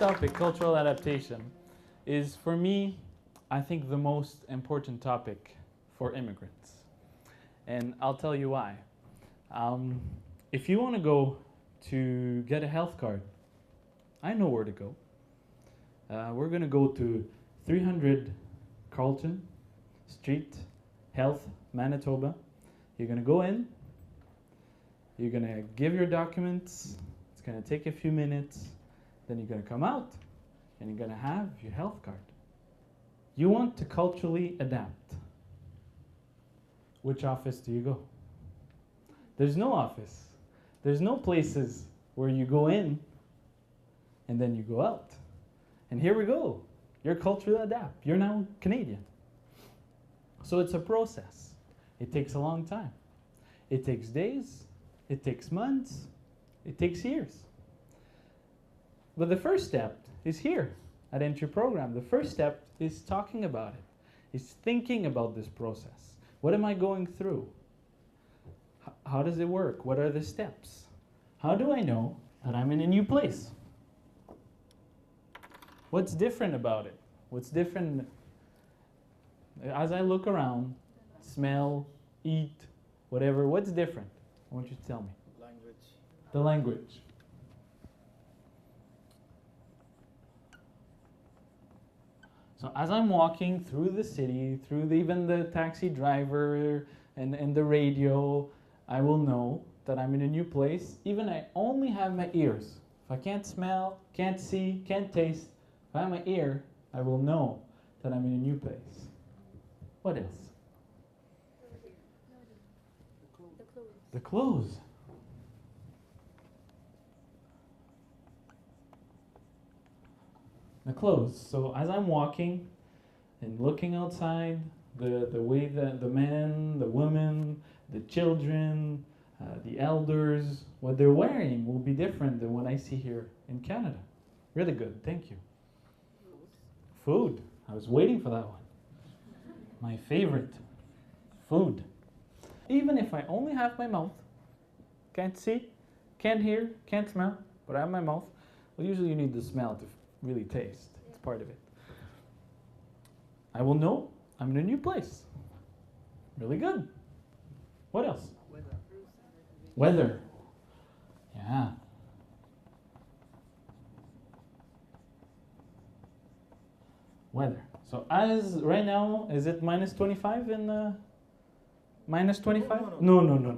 topic, cultural adaptation, is for me, I think, the most important topic for immigrants. And I'll tell you why. If you want to go to get a health card, I know where to go. We're going to go to 300 Carlton Street, Health, Manitoba. You're going to go in. You're going to give your documents. It's going to take a few minutes. Then you're going to come out and you're going to have your health card. You want to culturally adapt. Which office do you go? There's no office. There's no places where you go in and then you go out. And here we go. You're culturally adapt. You're now Canadian. So it's a process. It takes a long time. It takes days. It takes months. It takes years. But the first step is here at Entry Program. The first step is talking about it, is thinking about this process. What am I going through? How does it work? What are the steps? How do I know that I'm in a new place? What's different about it? What's different as I look around, smell, eat, whatever, what's different? I want you to tell me. Language. The language. So as I'm walking through the city, through even the taxi driver and the radio, I will know that I'm in a new place. Even I only have my ears. If I can't smell, can't see, can't taste, if I have my ear, I will know that I'm in a new place. What else? The clothes. The clothes. So as I'm walking and looking outside, the way that the men, the women, the children, the elders, what they're wearing will be different than what I see here in Canada. Really good, thank you. Food. I was waiting for that one. My favorite. Food. Even if I only have my mouth, can't see, can't hear, can't smell, but I have my mouth, well, usually you need the smell to really taste. It's part of it. I will know I'm in a new place. Really good. What else? Weather. Yeah. Weather. So as right now, is it minus 25 in minus 25? No.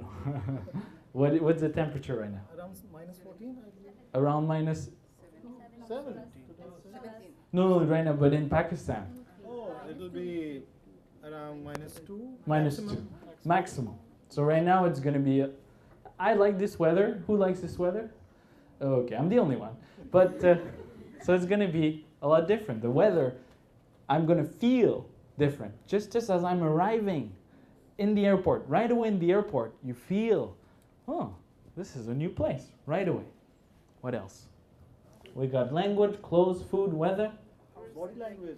What's the temperature right now? Around minus 14, I believe. Around minus 17. No, right now, but in Pakistan. Oh, it'll be around minus 2. Minus 2. Maximum. So right now it's going to be, I like this weather. Who likes this weather? Okay, I'm the only one. But, so it's going to be a lot different. The weather, I'm going to feel different. Just as I'm arriving in the airport, right away in the airport, you feel, oh, this is a new place, right away. What else? We got language, clothes, food, weather. Body language.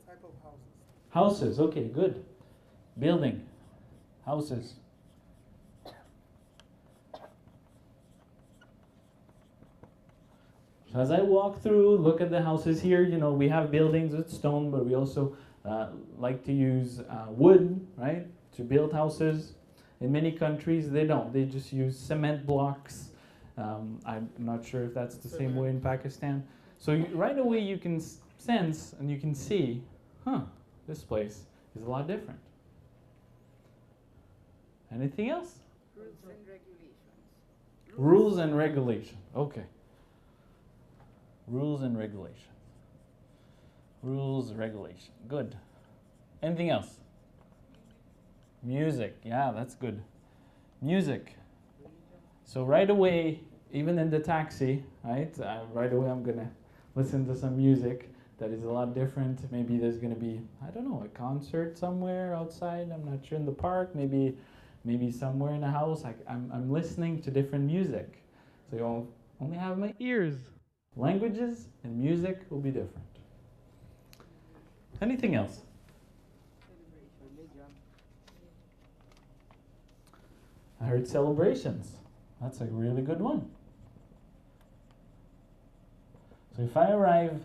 Type of houses. Houses, okay, good. Building, houses. So as I walk through, look at the houses here, you know, we have buildings with stone, but we also like to use wood, right, to build houses. In many countries, they don't. They just use cement blocks. I'm not sure if that's the same way in Pakistan. So right away you can sense and you can see, this place is a lot different. Anything else? Rules and regulations. Rules and regulation. Okay. Rules and regulation. Rules, regulation. Good. Anything else? Music. Yeah, that's good. Music. So right away, even in the taxi, right? Right away I'm going to listen to some music that is a lot different. Maybe there's going to be, I don't know, a concert somewhere outside. I'm not sure, in the park. Maybe somewhere in the house. I'm listening to different music. So you only have my ears. Languages and music will be different. Anything else? I heard celebrations. That's a really good one. So if I arrive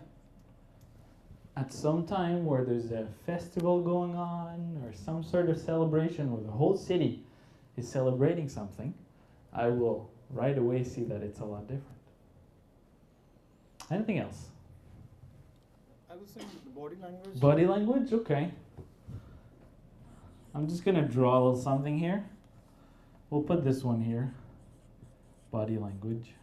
at some time where there's a festival going on or some sort of celebration where the whole city is celebrating something, I will right away see that it's a lot different. Anything else? I was saying the body language. Body language? Okay. I'm just going to draw a little something here. We'll put this one here. Body language.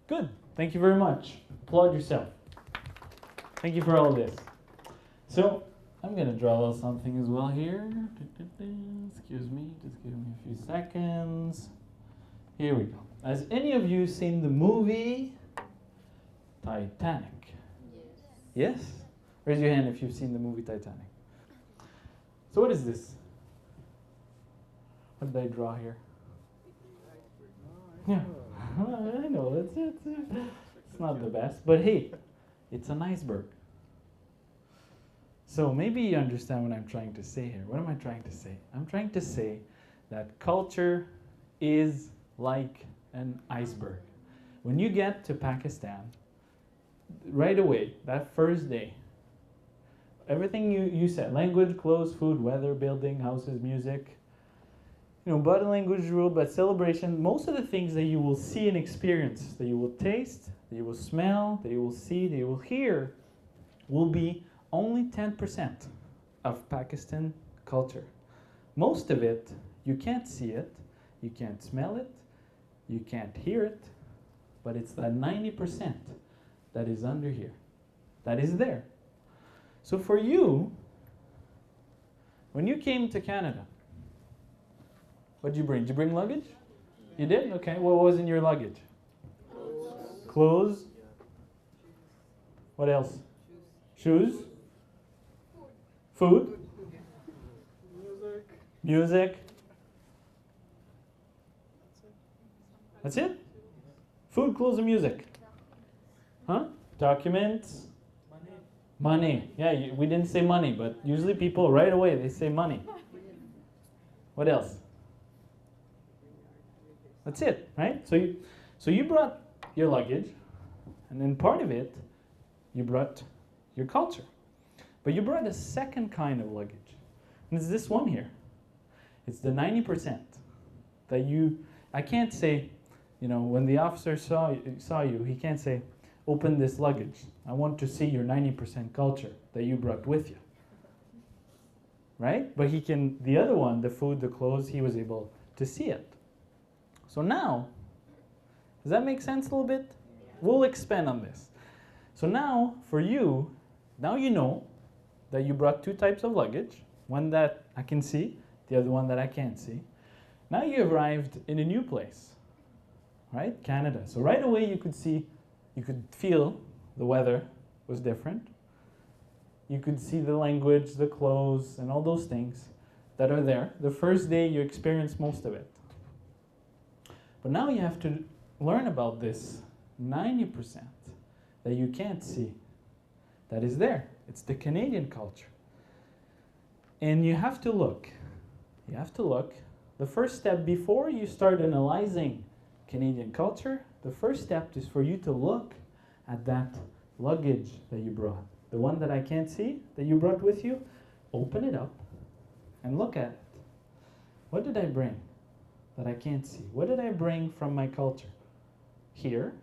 Good. Thank you very much. Applaud yourself. Thank you for all this. So, I'm going to draw a little something as well here. Excuse me. Just give me a few seconds. Here we go. Has any of you seen the movie Titanic? Yes? Raise your hand if you've seen the movie Titanic. So what is this? What did I draw here? Yeah, I know, it's not the best, but hey, it's an iceberg. So maybe you understand what I'm trying to say here. What am I trying to say? I'm trying to say that culture is like an iceberg. When you get to Pakistan, right away, that first day, everything you said, language, clothes, food, weather, building, houses, music, body language rule, but celebration, most of the things that you will see and experience, that you will taste, that you will smell, that you will see, that you will hear, will be only 10% of Pakistan culture. Most of it, you can't see it, you can't smell it, you can't hear it, but it's that 90% that is under here, that is there. So for you, when you came to Canada, what did you bring? Did you bring luggage? You did? Okay. What was in your luggage? Clothes. What else? Shoes. Food. Music. That's it? Food, clothes, and music. Huh? Documents. Money. Yeah, we didn't say money, but usually people right away, they say money. What else? That's it, right? So you brought your luggage, and then part of it, you brought your culture. But you brought a second kind of luggage. And it's this one here. It's the 90% that I can't say, when the officer saw you, he can't say, open this luggage. I want to see your 90% culture that you brought with you. Right? But he can, the other one, the food, the clothes, he was able to see it. So now, does that make sense a little bit? Yeah. We'll expand on this. So now, for you, now you know that you brought two types of luggage, one that I can see, the other one that I can't see. Now you arrived in a new place, right? Canada. So right away you could feel the weather was different. You could see the language, the clothes, and all those things that are there. The first day you experience most of it. But now you have to learn about this 90% that you can't see, that is there. It's the Canadian culture. And you have to look. You have to look. The first step before you start analyzing Canadian culture, the first step is for you to look at that luggage that you brought. The one that I can't see, that you brought with you, open it up and look at it. What did I bring that I can't see? What did I bring from my culture? Here.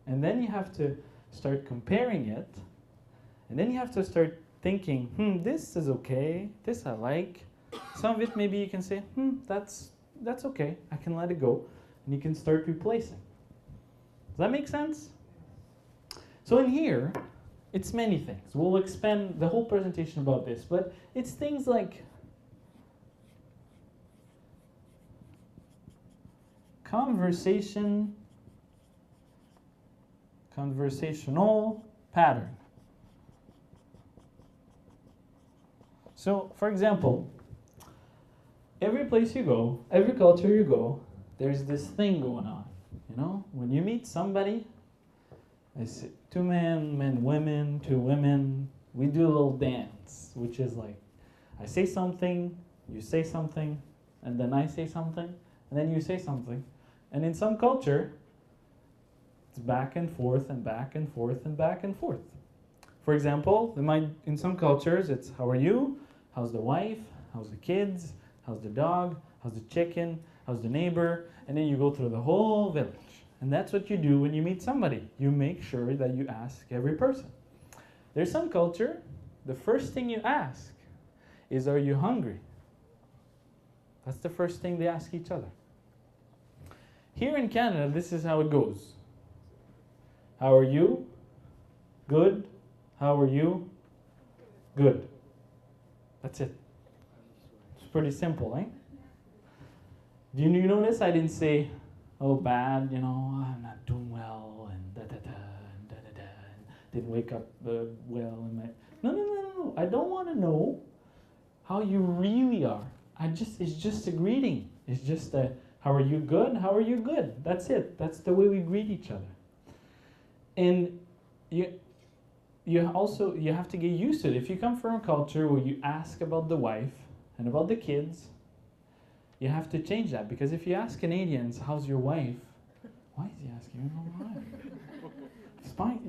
And then you have to start comparing it. And then you have to start thinking, this is okay. This I like. Some of it maybe you can say, that's okay. I can let it go. And you can start replacing. Does that make sense? So in here, it's many things. We'll expand the whole presentation about this, but it's things like conversational pattern. So, for example, every place you go, every culture you go, there's this thing going on. When you meet somebody, I say, two men, women, two women, we do a little dance, which is like, I say something, you say something, and then I say something, and then you say something. And in some culture, it's back and forth and back and forth and back and forth. For example, in some cultures, it's how are you? How's the wife? How's the kids? How's the dog? How's the chicken? How's the neighbor? And then you go through the whole village. And that's what you do when you meet somebody. You make sure that you ask every person. There's some culture, the first thing you ask is, are you hungry? That's the first thing they ask each other. Here in Canada, this is how it goes. How are you? Good. How are you? Good. That's it. It's pretty simple, eh? Do you notice I didn't say, oh, bad, I'm not doing well, and da-da-da, and da-da-da, and didn't wake up well, and No. I don't want to know how you really are. It's just a greeting. It's just a, how are you good? How are you good? That's it. That's the way we greet each other. And you have to get used to it. If you come from a culture where you ask about the wife and about the kids, you have to change that. Because if you ask Canadians, how's your wife? Why is he asking about my wife? It's fine.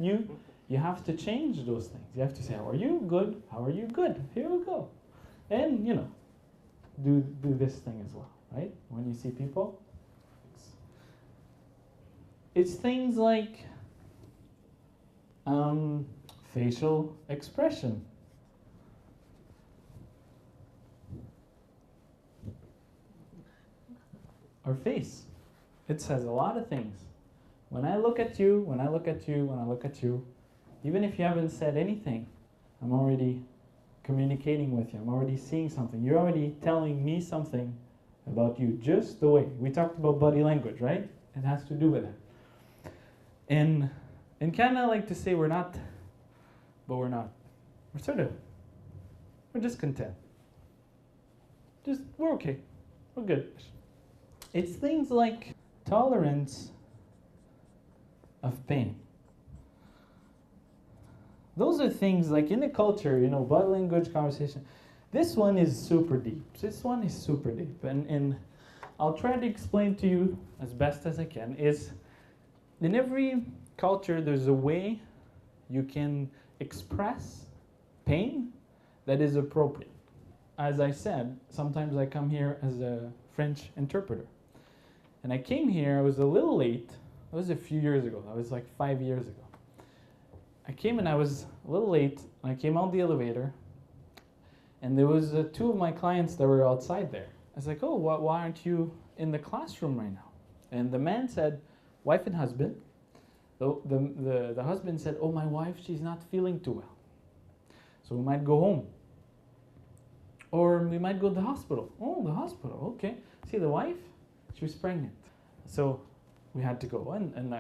You have to change those things. You have to say, how are you? Good. How are you? Good. Here we go. And, do this thing as well, right? When you see people. It's things like facial expression. Our face. It says a lot of things. When I look at you, when I look at you, even if you haven't said anything, I'm already communicating with you. I'm already seeing something. You're already telling me something about you, just the way. We talked about body language, right? It has to do with it. And in Canada, I like to say we're not, but we're not. We're just content. We're okay. We're good. It's things like tolerance of pain. Those are things like in the culture, body language, conversation. This one is super deep. And I'll try to explain to you as best as I can. Is in every culture, there's a way you can express pain that is appropriate. As I said, sometimes I come here as a French interpreter. And I came here, I was a little late. That was a few years ago. That was like 5 years ago. I came and I was a little late. I came out the elevator, and there was two of my clients that were outside there. I was like, oh, why aren't you in the classroom right now? And the man said, wife and husband. The husband said, oh, my wife, she's not feeling too well. So we might go home. Or we might go to the hospital. Oh, the hospital, okay. See, the wife, she was pregnant. So we had to go.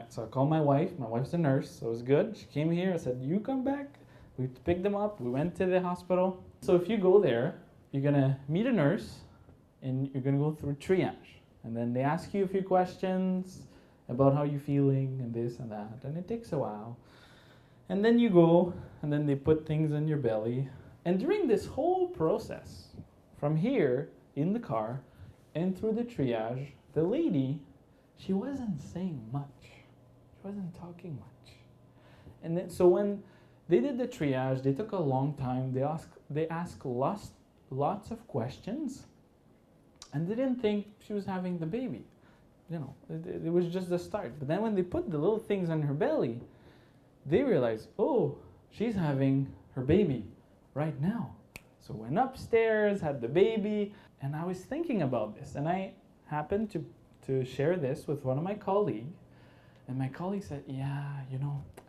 So I called my wife. My wife's a nurse, so it was good. She came here. I said, you come back. We picked them up. We went to the hospital. So if you go there, you're going to meet a nurse, and you're going to go through triage. And then they ask you a few questions about how you're feeling and this and that. And it takes a while. And then you go, and then they put things in your belly. And during this whole process, from here in the car and through the triage, the lady, she wasn't saying much. She wasn't talking much. And then, so when they did the triage, they took a long time. They asked lots of questions, and they didn't think she was having the baby. It was just the start. But then when they put the little things on her belly, they realized, oh, she's having her baby right now. So went upstairs, had the baby, and I was thinking about this, and I happened to share this with one of my colleagues, and my colleague said, yeah,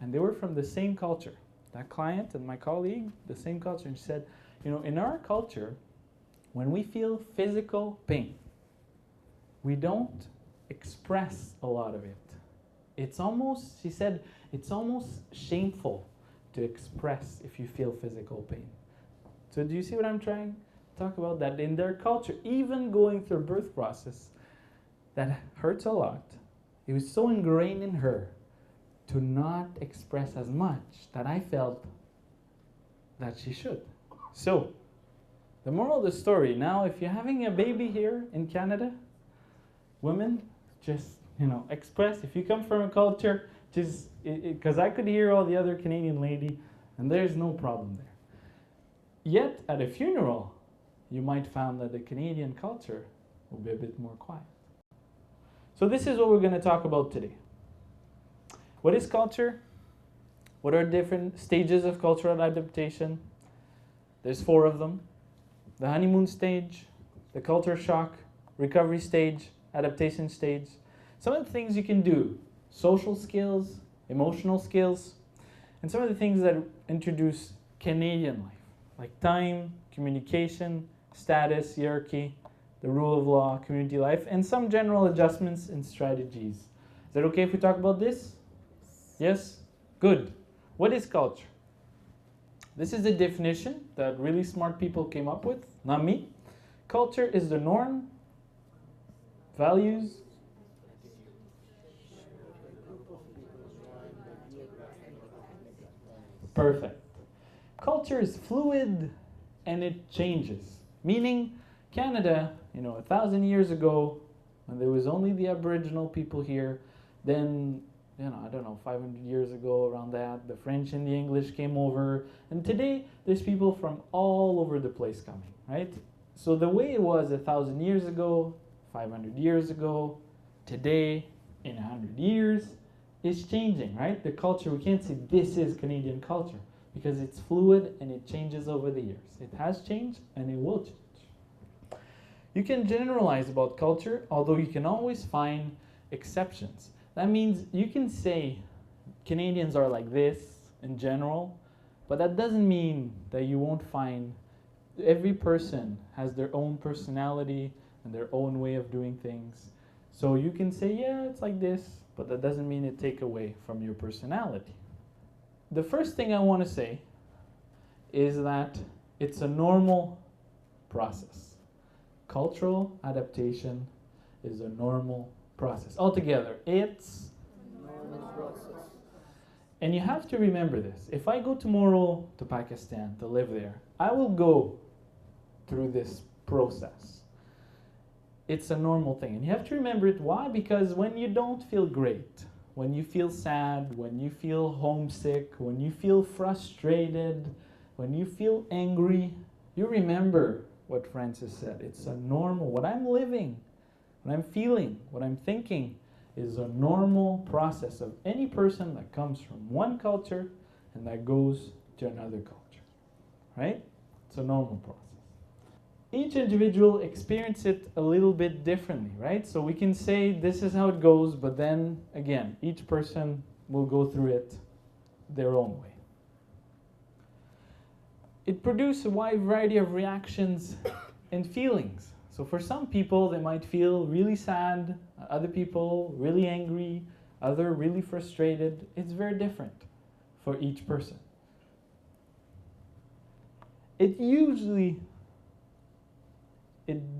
and they were from the same culture. That client and my colleague, the same culture, and she said, in our culture, when we feel physical pain, we don't express a lot of it. She said, it's almost shameful to express if you feel physical pain. So do you see what I'm trying to talk about? That in their culture, even going through a birth process, that hurts a lot. It was so ingrained in her to not express as much that I felt that she should. So The moral of the story, now if you're having a baby here in Canada, women, just, express, if you come from a culture, just, because I could hear all the other Canadian lady, and there's no problem there. Yet, at a funeral, you might find that the Canadian culture will be a bit more quiet. So this is what we're going to talk about today. What is culture? What are different stages of cultural adaptation? There's 4 of them. The honeymoon stage, the culture shock, recovery stage, adaptation stage. Some of the things you can do, social skills, emotional skills, and some of the things that introduce Canadian life, like time, communication, status, hierarchy, the rule of law, community life, and some general adjustments and strategies. Is that okay if we talk about this? Yes? Good. What is culture? This is the definition that really smart people came up with, not me. Culture is the norm, values, perfect. Culture is fluid and it changes. Meaning, Canada, 1,000 years ago, when there was only the Aboriginal people here, then 500 years ago, around that, the French and the English came over, and today there's people from all over the place coming, right? So the way it was 1,000 years ago, 500 years ago, today, in 100 years, is changing, right? The culture, we can't say this is Canadian culture, because it's fluid and it changes over the years. It has changed and it will change. You can generalize about culture, although you can always find exceptions. That means you can say Canadians are like this in general, but that doesn't mean that you won't find every person has their own personality and their own way of doing things. So you can say, yeah, it's like this, but that doesn't mean it take away from your personality. The first thing I want to say is that it's a normal process. Cultural adaptation is a normal process. Altogether, it's Normal process. and you have to remember this. If I go tomorrow to Pakistan to live there, I will go through this process. It's a normal thing. And you have to remember it. Why? Because when you don't feel great, when you feel sad, when you feel homesick, when you feel frustrated, when you feel angry, you remember what Francis said. It's a normal, what I'm living, what I'm feeling, what I'm thinking is a normal process of any person that comes from one culture and that goes to another culture, right? It's a normal process. Each individual experiences it a little bit differently, right? So we can say this is how it goes, but then again, each person will go through it their own way. It produces a wide variety of reactions and feelings. So for some people, they might feel really sad, other people really angry, other really frustrated. It's very different for each person. It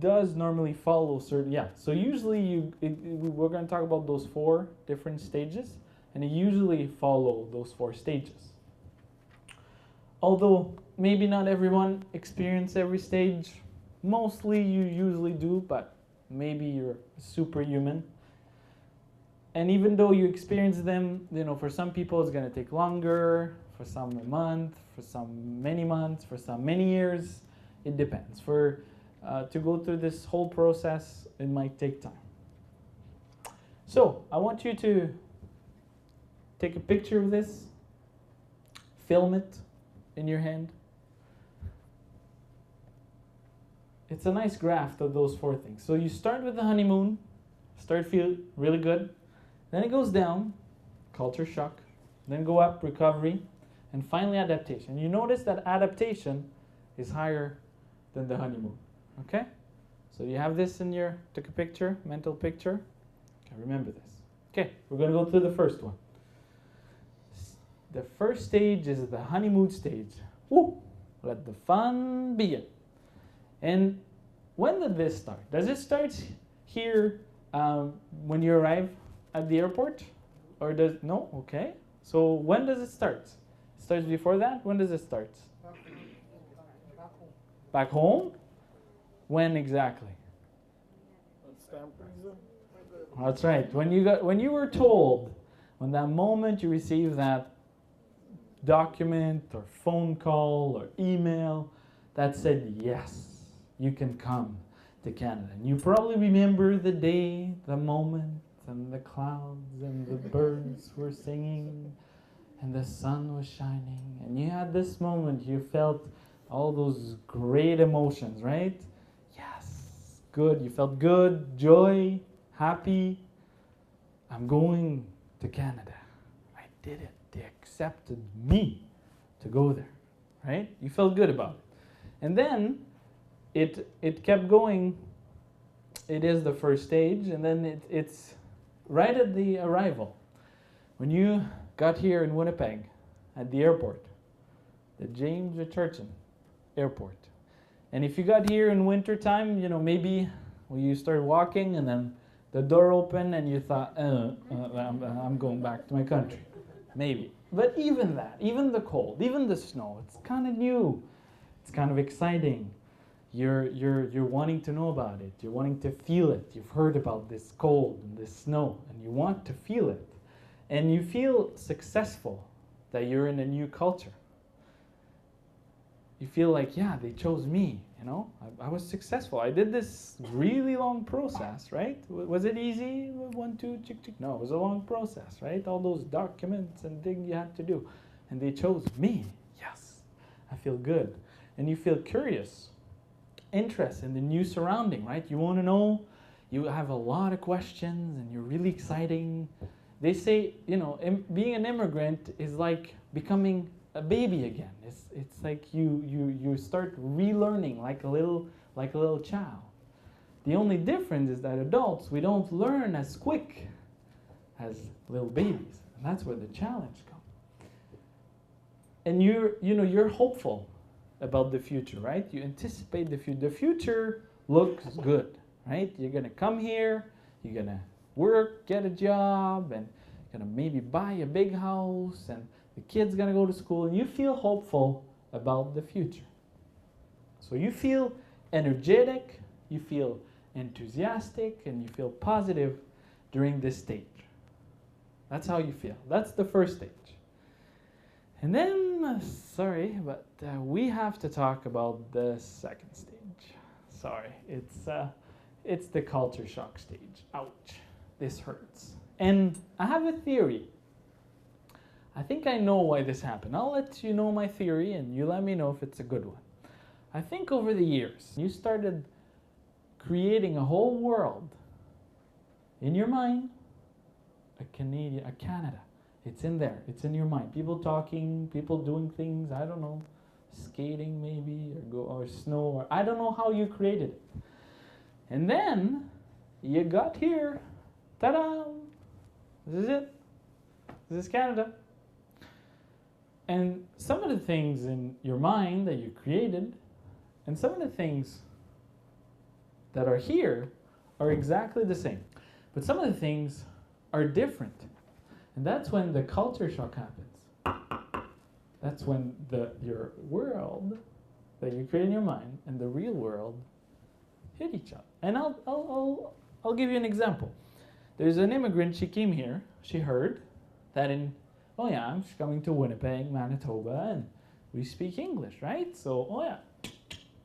does normally follow certain, so usually we're going to talk about those 4 different stages, and it usually follow those 4 stages. Although maybe not everyone experience every stage, mostly you usually do, but maybe you're superhuman. And even though you experience them, for some people it's going to take longer, for some a month, for some many months, for some many years. It depends. To go through this whole process, it might take time. So I want you to take a picture of this, film it in your hand. It's a nice graph of those 4 things. So you start with the honeymoon, feel really good. Then it goes down, culture shock. Then go up, recovery. And finally adaptation. You notice that adaptation is higher than the honeymoon. Okay? So you have this in your, took a picture, mental picture. Okay, remember this. Okay, we're going to go through the first one. The first stage is the honeymoon stage. Woo! Let the fun begin. And when did this start? Does it start here when you arrive at the airport? Or no? Okay. So when does it start? It starts before that? When does it start? Back home? When exactly? Stamp visa. That's right. When you were told, when that moment you received that document or phone call or email that said yes, you can come to Canada. And you probably remember the day, the moment, and the clouds and the birds were singing and the sun was shining. And you had this moment, you felt all those great emotions, right? Yes, good. You felt good, joy, happy. I'm going to Canada. I did it. They accepted me to go there, right? You felt good about it. And then it kept going. It is the first stage, and then it's right at the arrival. When you got here in Winnipeg at the airport, the James Richardson Airport. And if you got here in winter time, maybe you started walking and then the door opened and you thought, I'm going back to my country. Maybe. But even that, even the cold, even the snow, it's kind of new. It's kind of exciting. You're wanting to know about it. You're wanting to feel it. You've heard about this cold and this snow, and you want to feel it. And you feel successful that you're in a new culture. You feel like, yeah, they chose me, I was successful. I did this really long process, right? Was it easy? 1, 2, chick, chick? No, it was a long process, right? All those documents and things you had to do. And they chose me. Yes, I feel good. And you feel curious, interest in the new surrounding, right? You want to know, you have a lot of questions and you're really exciting. They say, being an immigrant is like becoming a baby again. It's like you start relearning like a little child. The only difference is that adults, we don't learn as quick as little babies, and that's where the challenge comes. And you're hopeful about the future, right? You anticipate the future. The future looks good, right? You're gonna come here, you're gonna work, get a job, and you're gonna maybe buy a big house, and the kid's gonna go to school, and you feel hopeful about the future. So you feel energetic, you feel enthusiastic, and you feel positive during this stage. That's how you feel. That's the first stage. And then, we have to talk about the second stage. Sorry, it's the culture shock stage. Ouch, this hurts. And I have a theory. I think I know why this happened. I'll let you know my theory and you let me know if it's a good one. I think over the years, you started creating a whole world in your mind, a Canada. It's in there. It's in your mind. People talking, people doing things, I don't know, skating maybe, or snow, or I don't know how you created it. And then you got here. Ta-da! This is it. This is Canada. And some of the things in your mind that you created, and some of the things that are here are exactly the same. But some of the things are different. And that's when the culture shock happens. That's when your world that you create in your mind and the real world hit each other. And I'll give you an example. There's an immigrant, she came here, she heard that I'm coming to Winnipeg, Manitoba, and we speak English, right? So,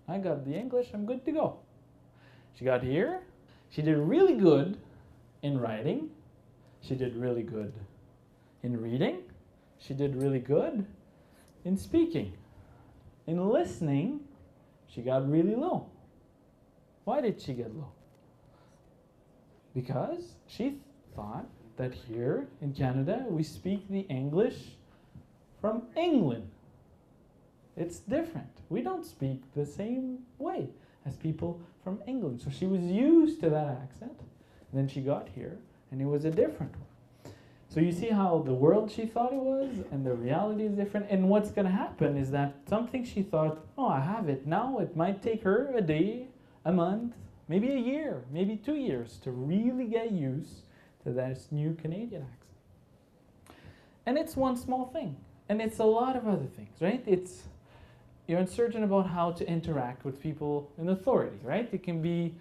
I got the English, I'm good to go. She got here, she did really good in writing, she did really good in reading, she did really good in speaking. In listening, she got really low. Why did she get low? Because she thought that here in Canada we speak the English from England. It's different. We don't speak the same way as people from England. So she was used to that accent. And then she got here and it was a different one. So you see how the world she thought it was and the reality is different. And what's going to happen is that something she thought, I have it now, it might take her a day, a month, maybe a year, maybe 2 years to really get used to this new Canadian accent. And it's one small thing. And it's a lot of other things, right? you're uncertain about how to interact with people in authority, right? It can be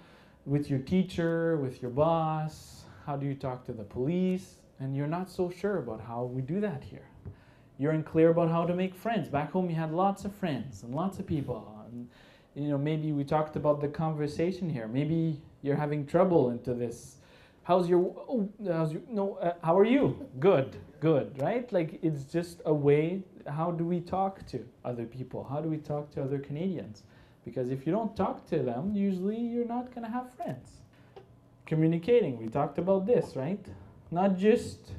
with your teacher, with your boss. How do you talk to the police? And you're not so sure about how we do that here. You're unclear about how to make friends. Back home, you had lots of friends and lots of people. And, maybe we talked about the conversation here. Maybe you're having trouble into this. How are you? Good, right? Like, it's just a way. How do we talk to other people? How do we talk to other Canadians? Because if you don't talk to them, usually you're not going to have friends. Communicating, we talked about this, right? Not just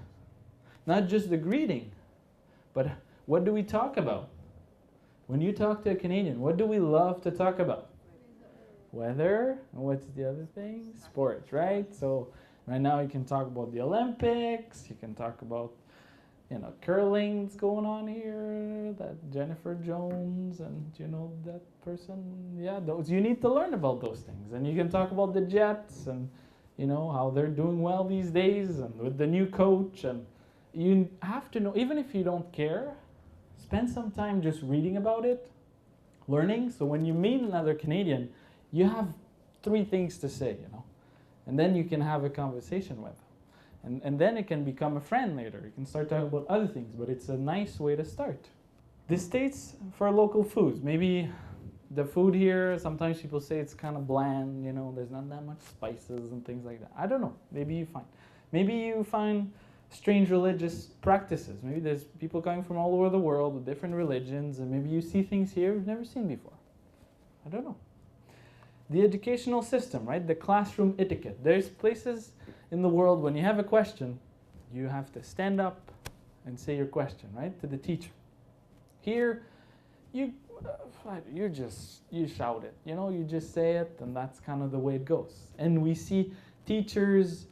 the greeting, but what do we talk about? When you talk to a Canadian, what do we love to talk about? Weather. And what's the other thing? Sports, right? So right now you can talk about the Olympics. You can talk about, curling's going on here. That Jennifer Jones and that person. Yeah, those you need to learn about those things. And you can talk about the Jets and how they're doing well these days and with the new coach. And you have to know, even if you don't care, spend some time just reading about it, learning. So when you meet another Canadian, you have 3 things to say, and then you can have a conversation with them. And then it can become a friend later. You can start talking about other things, but it's a nice way to start. Distaste for local foods. Maybe the food here, sometimes people say it's kind of bland, there's not that much spices and things like that. I don't know. Maybe you find strange religious practices. Maybe there's people coming from all over the world with different religions, and maybe you see things here you've never seen before. I don't know. The educational system, right? The classroom etiquette. There's places in the world when you have a question, you have to stand up and say your question, right, to the teacher. Here, you shout it. You just say it, and that's kind of the way it goes. And we see teachers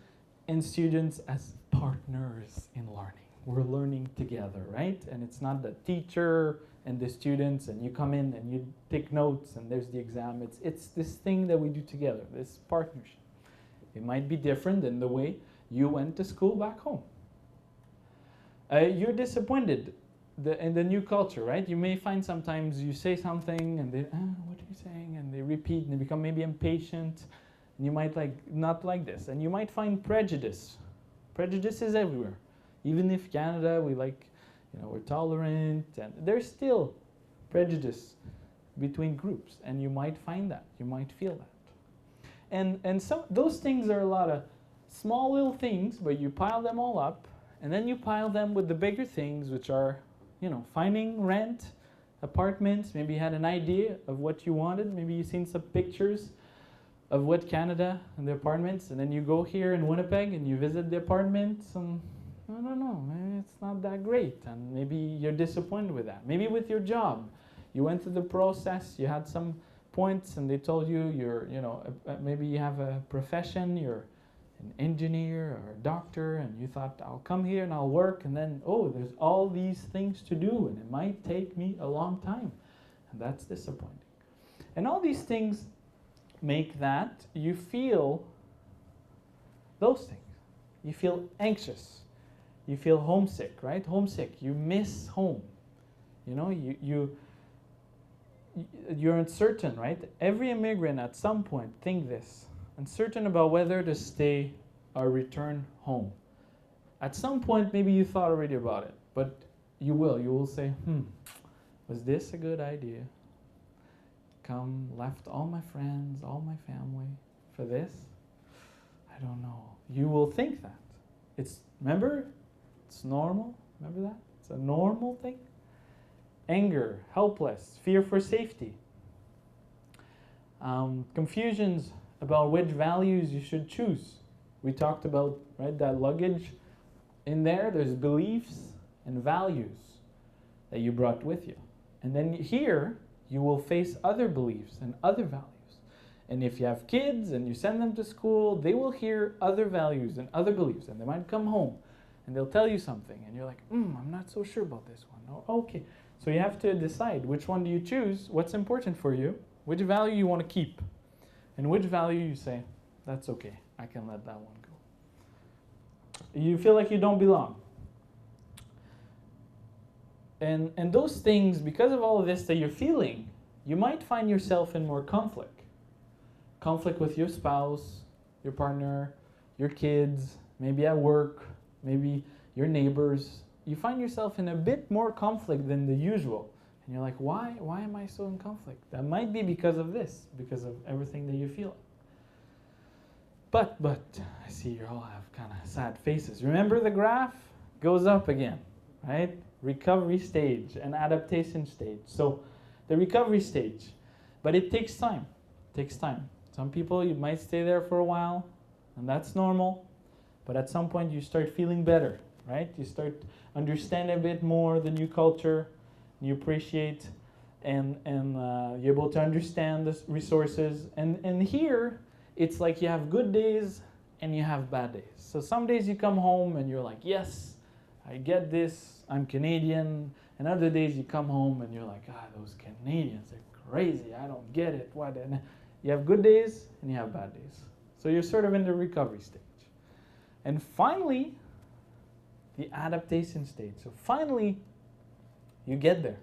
and students as partners in learning. We're learning together, right? And it's not the teacher and the students, and you come in and you take notes, and there's the exam. It's this thing that we do together, this partnership. It might be different than the way you went to school back home. You're disappointed in the new culture, right? You may find sometimes you say something, and they, what are you saying? And they repeat, and they become maybe impatient. And you might not like this. And you might find prejudice. Prejudice is everywhere. Even if Canada, we're tolerant, and there's still prejudice between groups, and you might find that. You might feel that. And so those things are a lot of small little things, but you pile them all up, and then you pile them with the bigger things, which are, finding rent, apartments. Maybe you had an idea of what you wanted. Maybe you've seen some pictures of what Canada and the apartments, and then you go here in Winnipeg and you visit the apartments, and I don't know, maybe it's not that great, and maybe you're disappointed with that. Maybe with your job, you went through the process, you had some points, and they told you maybe you have a profession, you're an engineer or a doctor, and you thought, I'll come here and I'll work, and then, there's all these things to do, and it might take me a long time, and that's disappointing. And all these things make that you feel those things. You feel anxious. You feel homesick, right? Homesick. You miss home. You're uncertain, right? Every immigrant at some point think this. Uncertain about whether to stay or return home. At some point, maybe you thought already about it, but you will. You will say, was this a good idea? Left all my friends, all my family for this? I don't know. You will think that. Remember, it's normal. Remember that? It's a normal thing. Anger, helpless, fear for safety. Confusions about which values you should choose. We talked about, right, that luggage. In there's beliefs and values that you brought with you. And then here, you will face other beliefs and other values. And if you have kids and you send them to school, they will hear other values and other beliefs. And they might come home and they'll tell you something. And you're like, I'm not so sure about this one. Oh, okay. So you have to decide which one do you choose, what's important for you, which value you want to keep, and which value you say, that's okay, I can let that one go. You feel like you don't belong. And those things, because of all of this that you're feeling, you might find yourself in more conflict. Conflict with your spouse, your partner, your kids, maybe at work, maybe your neighbors. You find yourself in a bit more conflict than the usual. And you're like, why am I so in conflict? That might be because of this, because of everything that you feel. But, I see you all have kind of sad faces. Remember the graph goes up again, right? Recovery stage and adaptation stage. So the recovery stage, but it takes time. It takes time. Some people, you might stay there for a while, and that's normal. But at some point, you start feeling better, right? You start understanding a bit more the new culture, you appreciate, and you're able to understand the resources. And here, it's like you have good days and you have bad days. So some days you come home and you're like, yes, I get this, I'm Canadian. And other days you come home and you're like, those Canadians, they're crazy, I don't get it. What? And you have good days and you have bad days. So you're sort of in the recovery stage. And finally, the adaptation stage. So finally, you get there.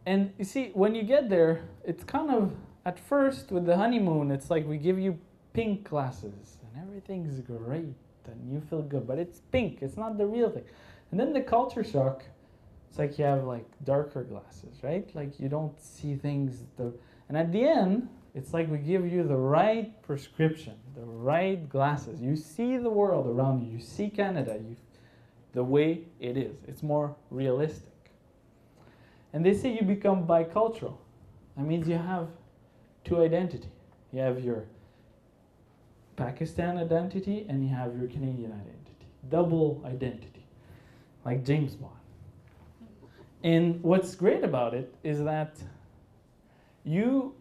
And you see, when you get there, it's kind of, at first, with the honeymoon, it's like we give you pink glasses and everything's great and you feel good, but it's pink, it's not the real thing. And then the culture shock, it's like you have like darker glasses, right? Like you don't see things, and at the end, it's like we give you the right prescription, the right glasses. You see the world around you, you see Canada, the way it is. It's more realistic. And they say you become bicultural. That means you have two identity. You have your Pakistan identity and you have your Canadian identity. Double identity, like James Bond. And what's great about it is that you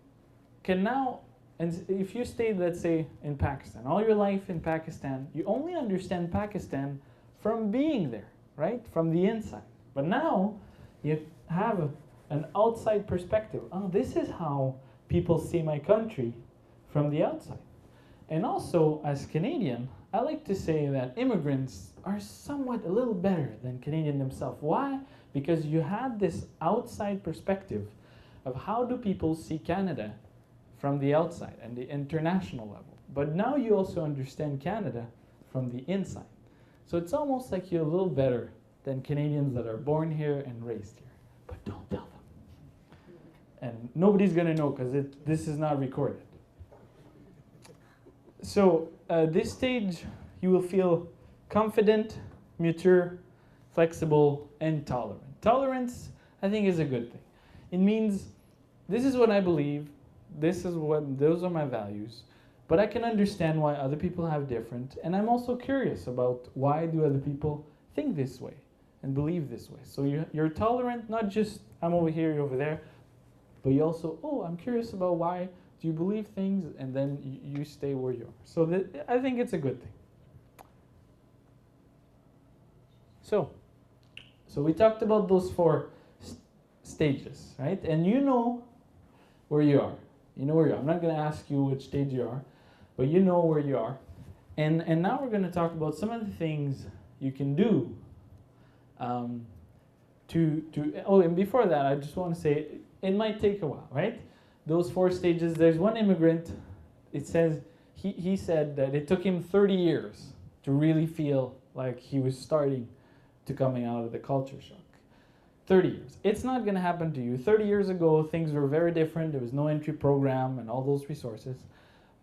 can now, and if you stayed, let's say, in Pakistan, all your life in Pakistan, you only understand Pakistan from being there, right? From the inside. But now you have an outside perspective. Oh, this is how people see my country from the outside. And also, as Canadian, I like to say that immigrants are somewhat a little better than Canadian themselves. Why? Because you had this outside perspective of how do people see Canada from the outside and the international level. But now you also understand Canada from the inside. So it's almost like you're a little better than Canadians that are born here and raised here. But don't tell them. And nobody's going to know because this is not recorded. So this stage, you will feel confident, mature, flexible, and tolerant. Tolerance, I think, is a good thing. It means this is what I believe, those are my values, but I can understand why other people have different, and I'm also curious about why do other people think this way and believe this way. So you're tolerant, not just I'm over here, you're over there, but you also, I'm curious about why do you believe things, and then you stay where you are. So I think it's a good thing. So we talked about those four stages, right? And you know where you are. You know where you are. I'm not going to ask you which stage you are, but you know where you are. And now we're going to talk about some of the things you can do and before that, I just want to say, it might take a while, right? Those four stages, there's one immigrant, it says, he said that it took him 30 years to really feel like he was starting to coming out of the culture shock. 30 years. It's not going to happen to you. 30 years ago, things were very different. There was no entry program and all those resources.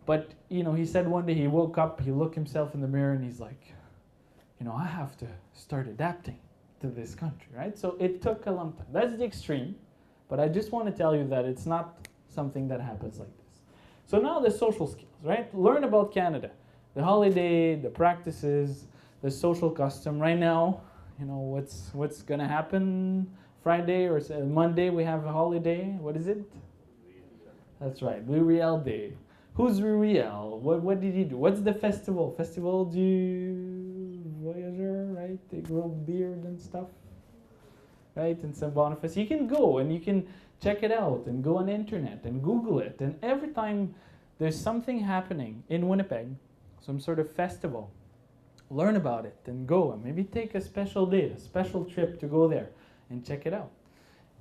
But, he said one day he woke up, he looked himself in the mirror, and he's like, I have to start adapting to this country, right? So it took a long time. That's the extreme. But I just want to tell you that it's not something that happens like this. So now the social skills, right? Learn about Canada. The holiday, the practices, the social custom. Right now, what's going to happen Friday or Monday, we have a holiday. What is it? That's right, Louis Riel Day. Who's Louis Riel? What did he do? What's the festival? Festival du Voyageur, right? They grow beard and stuff, right? In St. Boniface. You can go and you can check it out and go on the internet and Google it. And every time there's something happening in Winnipeg, some sort of festival, learn about it and go and maybe take a special day, a special trip to go there. and check it out.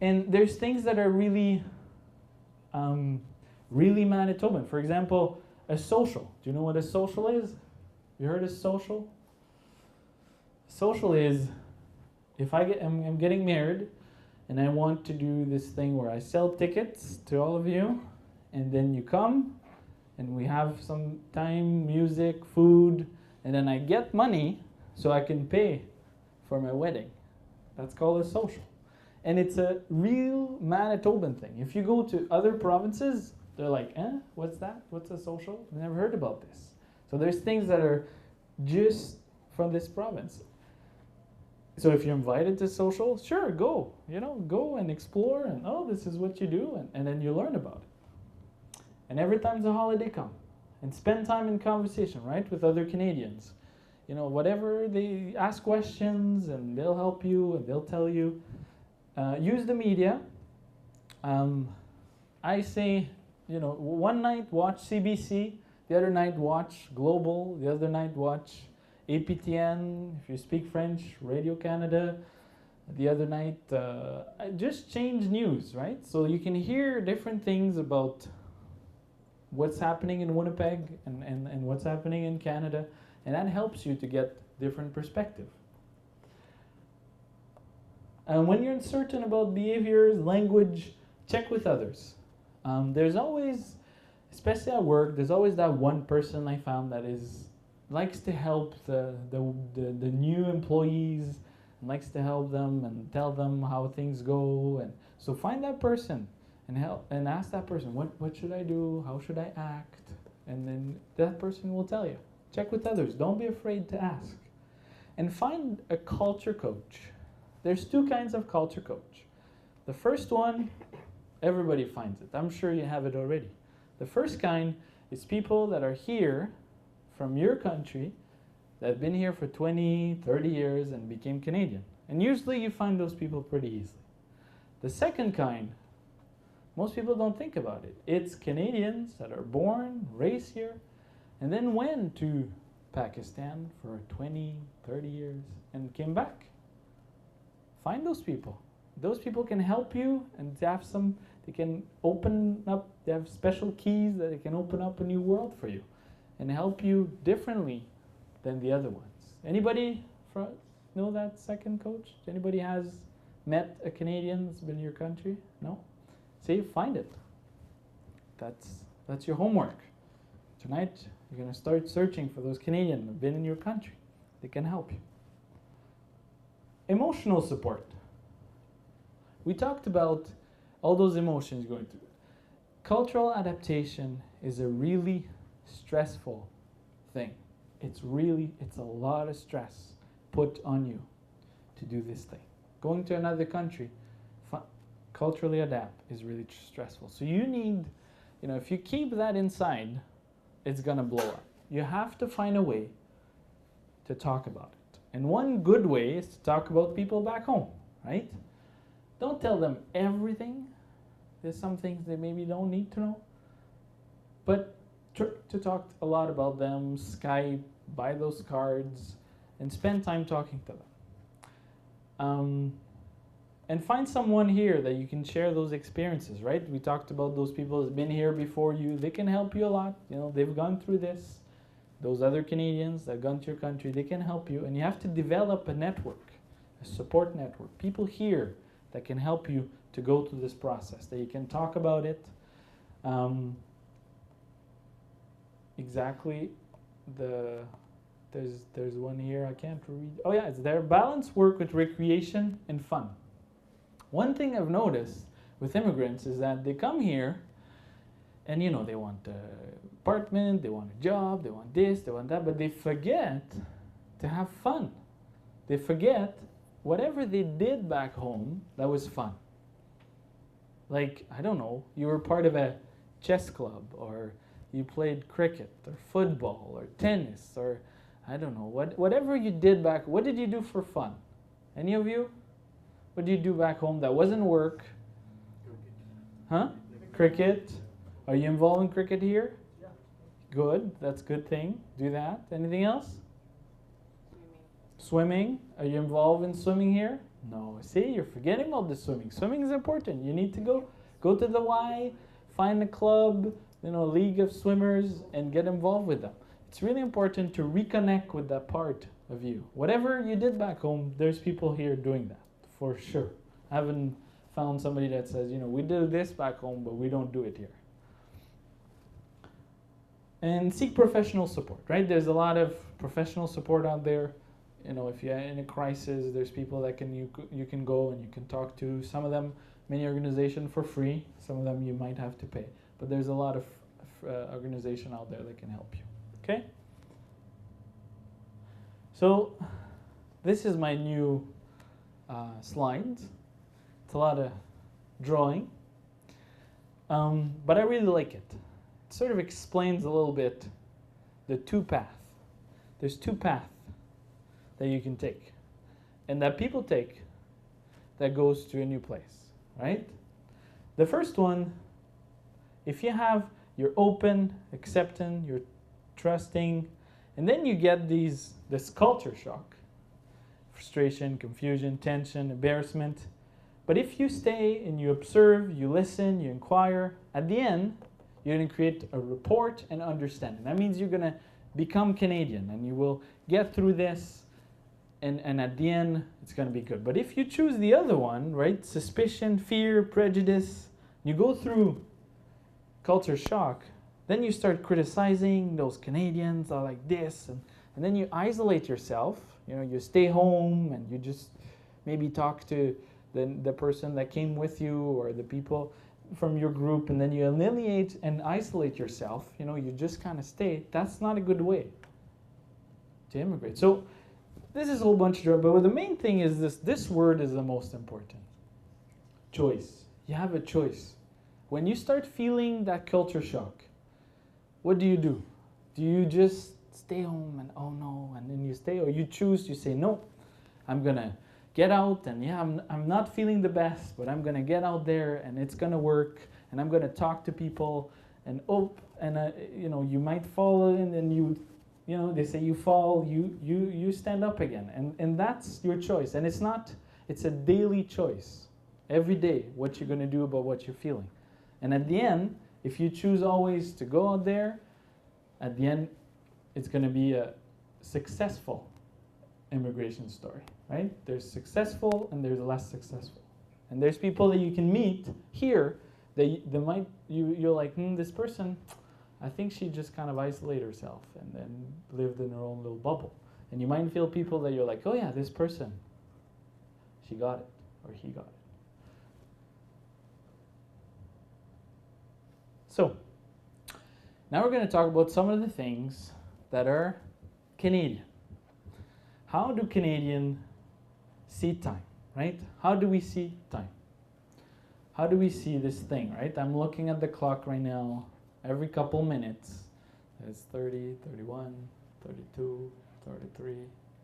And there's things that are really, really Manitoban. For example, a social. Do you know what a social is? You heard of social? Social is, if I'm getting married, and I want to do this thing where I sell tickets to all of you, and then you come, and we have some time, music, food, and then I get money so I can pay for my wedding. That's called a social. And it's a real Manitoban thing. If you go to other provinces, they're like, what's that? What's a social? I've never heard about this. So there's things that are just from this province. So if you're invited to social, sure, go. Go and explore, and this is what you do, and then you learn about it. And every time's a holiday come, and spend time in conversation, right, with other Canadians. Whatever, they ask questions, and they'll help you, and they'll tell you. Use the media. I say, one night watch CBC, the other night watch Global, the other night watch APTN, if you speak French, Radio Canada. The other night, just change news, right? So you can hear different things about what's happening in Winnipeg and what's happening in Canada, and that helps you to get different perspective. And when you're uncertain about behaviors, language, check with others. There's always, especially at work, there's always that one person I found that likes to help the new employees, and likes to help them and tell them how things go. And so find that person and help and ask that person, what should I do? How should I act? And then that person will tell you. Check with others. Don't be afraid to ask. And find a culture coach. There's two kinds of culture coach. The first one, everybody finds it. I'm sure you have it already. The first kind is people that are here from your country that have been here for 20, 30 years and became Canadian. And usually you find those people pretty easily. The second kind, most people don't think about it. It's Canadians that are born, raised here, and then went to Pakistan for 20, 30 years and came back. Find those people. Those people can help you, and they can open up, they have special keys that they can open up a new world for you and help you differently than the other ones. Anybody know that second coach? Anybody has met a Canadian that's been in your country? No? See, find it. That's your homework. Tonight, you're going to start searching for those Canadians that have been in your country. They can help you. Emotional support. We talked about all those emotions going through. Cultural adaptation is a really stressful thing. It's a lot of stress put on you to do this thing. Going to another country, culturally adapt is really stressful. So you need, if you keep that inside, it's gonna blow up. You have to find a way to talk about it. And one good way is to talk about people back home, right? Don't tell them everything. There's some things they maybe don't need to know. But to talk a lot about them, Skype, buy those cards, and spend time talking to them. And find someone here that you can share those experiences, right? We talked about those people who've been here before you. They can help you a lot. They've gone through this. Those other Canadians that have gone to your country, they can help you. And you have to develop a network, a support network. People here that can help you to go through this process, that you can talk about it. Exactly. There's one here I can't read. Oh yeah, it's there. Balance work with recreation and fun. One thing I've noticed with immigrants is that they come here and they want an apartment, they want a job, they want this, they want that, but they forget to have fun. They forget whatever they did back home that was fun. Like, I don't know, you were part of a chess club, or you played cricket or football or tennis, or I don't know, whatever you did back, what did you do for fun? Any of you? What did you do back home that wasn't work? Huh? Cricket. Are you involved in cricket here? Yeah. Good, that's a good thing. Do that. Anything else? Swimming. Swimming. Are you involved in swimming here? No, see, you're forgetting about the swimming. Swimming is important. You need to go to the Y, find a club, league of swimmers, and get involved with them. It's really important to reconnect with that part of you. Whatever you did back home, there's people here doing that, for sure. I haven't found somebody that says, we do this back home, but we don't do it here. And seek professional support, right? There's a lot of professional support out there. If you're in a crisis, there's people that you can go and you can talk to. Some of them, many organizations for free. Some of them you might have to pay. But there's a lot of organization out there that can help you. Okay? So this is my new slide. It's a lot of drawing. But I really like it. It sort of explains a little bit the two paths. There's two paths that you can take, and that people take that goes to a new place, right? The first one, if you're open, accepting, you're trusting, and then you get this culture shock, frustration, confusion, tension, embarrassment. But if you stay and you observe, you listen, you inquire, at the end, you're going to create a rapport and understanding. That means you're going to become Canadian, and you will get through this. And at the end, it's going to be good. But if you choose the other one, right, suspicion, fear, prejudice, you go through culture shock, then you start criticizing those Canadians are like this, and then you isolate yourself. You stay home, and you just maybe talk to the person that came with you or the people from your group, and then you alienate and isolate yourself. You just kind of stay. That's not a good way to immigrate. So this is a whole bunch of drugs, but the main thing is this word is the most important. Choice. You have a choice. When you start feeling that culture shock, what do? Do you just stay home and oh no, and then you stay, or you choose, you say, no, I'm going to get out, and I'm not feeling the best, but I'm going to get out there, and it's going to work, and I'm going to talk to people, and you might fall in, and they say you fall, you stand up again. And that's your choice. And it's a daily choice. Every day, what you're going to do about what you're feeling. And at the end, if you choose always to go out there, at the end, it's going to be a successful immigration story, right? There's successful and there's less successful. And there's people that you can meet here that you're like, this person, I think she just kind of isolated herself and then lived in her own little bubble. And you might feel people that you're like, oh yeah, this person, she got it, or he got it. So, now we're going to talk about some of the things that are Canadian. How do Canadians see time, right? How do we see time? How do we see this thing, right? I'm looking at the clock right now. Every couple minutes, it's 30, 31, 32, 33,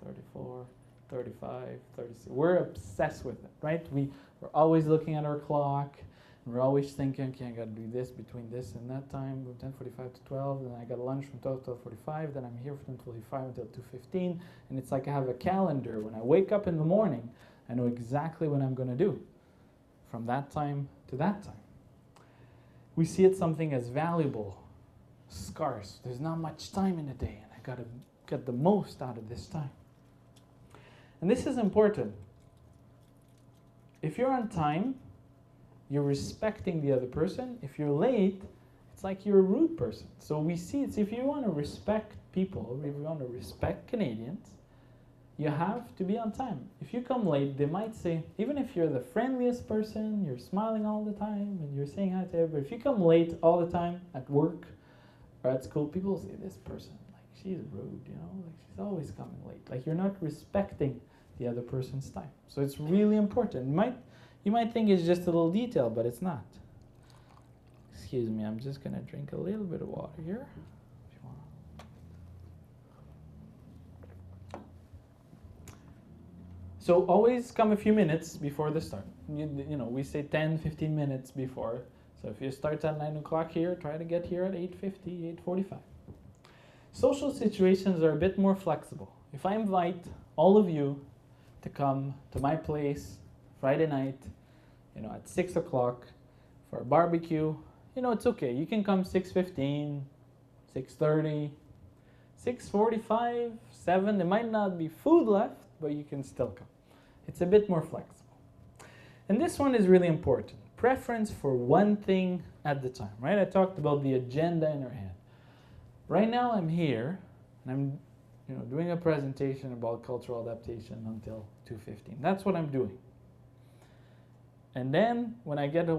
34, 35, 36. We're obsessed with it, right? We're always looking at our clock, and we're always thinking, okay, I got to do this between this and that time, from 10:45 to 12, then I got lunch from 12 to 12:45, then I'm here from 12:45 until 2:15, and it's like I have a calendar. When I wake up in the morning, I know exactly what I'm going to do from that time to that time. We see it something as valuable, scarce. There's not much time in a day, and I got to get the most out of this time. And this is important. If you're on time, you're respecting the other person. If you're late, it's like you're a rude person. So we see it's if you want to respect people, if you want to respect Canadians, you have to be on time. If you come late, they might say, even if you're the friendliest person, you're smiling all the time, and you're saying hi to everybody, if you come late all the time at work or at school, people will say, this person, like, she's rude, like she's always coming late. Like, you're not respecting the other person's time. So it's really important. You might think it's just a little detail, but it's not. Excuse me, I'm just going to drink a little bit of water here. So always come a few minutes before the start. We say 10, 15 minutes before. So if you start at 9 o'clock here, try to get here at 8:50, 8:45. Social situations are a bit more flexible. If I invite all of you to come to my place Friday night, at 6 o'clock for a barbecue, it's okay. You can come 6:15, 6:30, 6:45, 7. There might not be food left, but you can still come. It's a bit more flexible. And this one is really important. Preference for one thing at the time, right? I talked about the agenda in our head. Right now I'm here, and I'm doing a presentation about cultural adaptation until 2:15. That's what I'm doing. And then I go to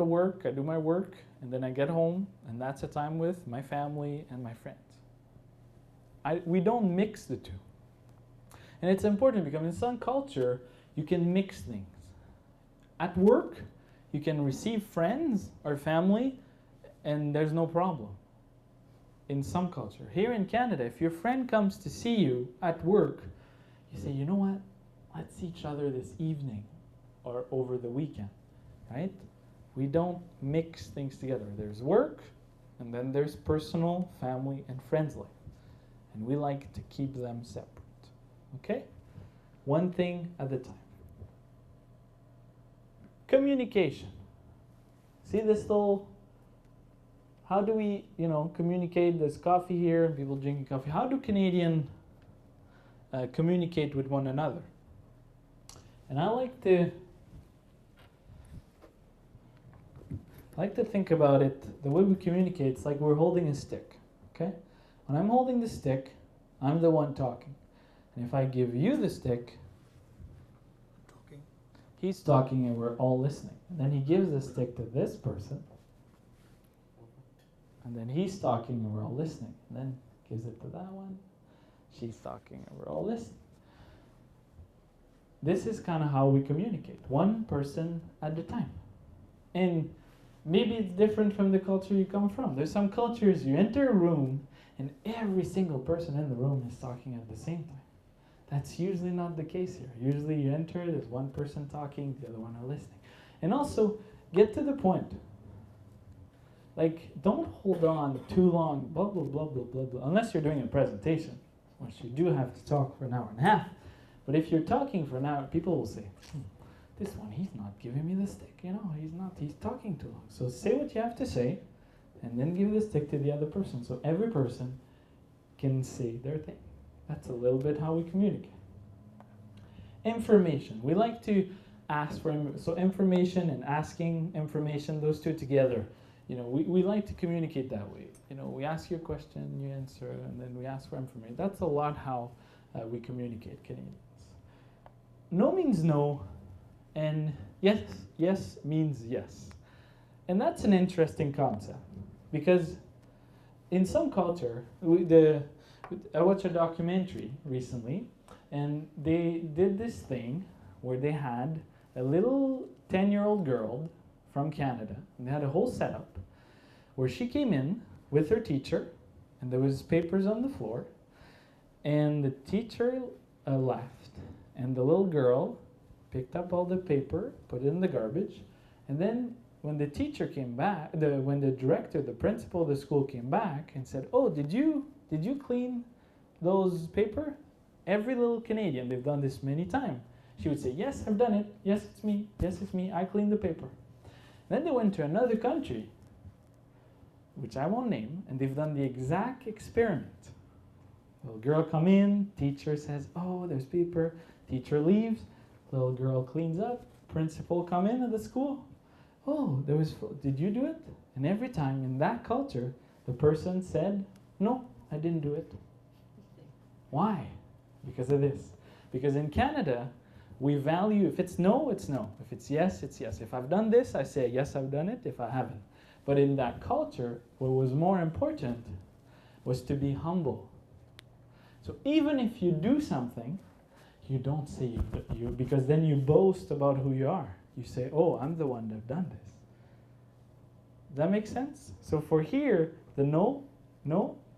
work, I do my work, and then I get home, and that's a time with my family and my friends. We don't mix the two. And it's important because in some culture, you can mix things. At work, you can receive friends or family, and there's no problem. In some culture. Here in Canada, if your friend comes to see you at work, you say, you know what, let's see each other this evening or over the weekend, right? We don't mix things together. There's work, and then there's personal, family, and friends life. And we like to keep them separate, okay? One thing at a time. Communication. See this little, how do we, communicate? There's coffee here, and people drinking coffee. How do Canadians communicate with one another? And I like to think about it, the way we communicate, it's like we're holding a stick, okay? When I'm holding the stick, I'm the one talking. And if I give you the stick, he's talking and we're all listening. And then he gives the stick to this person, and then he's talking and we're all listening. And then gives it to that one, she's talking and we're all listening. This is kind of how we communicate, one person at a time. And maybe it's different from the culture you come from. There's some cultures, you enter a room and every single person in the room is talking at the same time. That's usually not the case here. Usually you enter, there's one person talking, the other one are listening. And also, get to the point. Like, don't hold on too long, blah, blah, blah, blah, blah, blah, unless you're doing a presentation, which you do have to talk for an hour and a half. But if you're talking for an hour, people will say, this one, he's not giving me the stick, he's talking too long. So say what you have to say, and then give the stick to the other person. So every person can say their thing. That's a little bit how we communicate. Information. We like to ask for, so information and asking information, those two together. We like to communicate that way. We ask you a question, you answer, and then we ask for information. That's a lot how we communicate, Canadians. No means no, and yes means yes. And that's an interesting concept, because in some culture, I watched a documentary recently, and they did this thing where they had a little 10-year-old girl from Canada, and they had a whole setup where she came in with her teacher, and there was papers on the floor, and the teacher left, and the little girl picked up all the paper, put it in the garbage, and then when the teacher came back, when the director, the principal of the school came back and said, oh, did you clean those paper? Every little Canadian, they've done this many times. She would say, yes, I've done it. Yes, it's me. Yes, it's me. I cleaned the paper. Then they went to another country, which I won't name, and they've done the exact experiment. Little girl come in, teacher says, oh, there's paper. Teacher leaves, little girl cleans up, principal come in at the school. Oh, did you do it? And every time in that culture, the person said, no, I didn't do it. Why? Because of this. Because in Canada, we value, if it's no, it's no. If it's yes, it's yes. If I've done this, I say, yes, I've done it, if I haven't. But in that culture, what was more important was to be humble. So even if you do something, you don't say you, because then you boast about who you are. You say, oh, I'm the one that done this. Does that make sense? So for here, the no,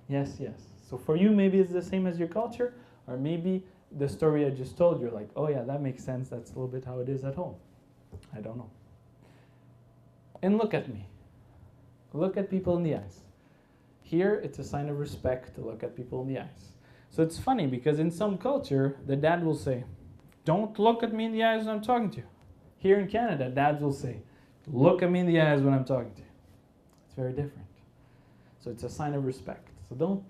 yes, yes. So for you, maybe it's the same as your culture, or maybe the story I just told, you're like, oh yeah, that makes sense. That's a little bit how it is at home. I don't know. And look at me. Look at people in the eyes. Here, it's a sign of respect to look at people in the eyes. So it's funny because in some culture, the dad will say, don't look at me in the eyes when I'm talking to you. Here in Canada, dads will say, look at me in the eyes when I'm talking to you. It's very different. So it's a sign of respect. So don't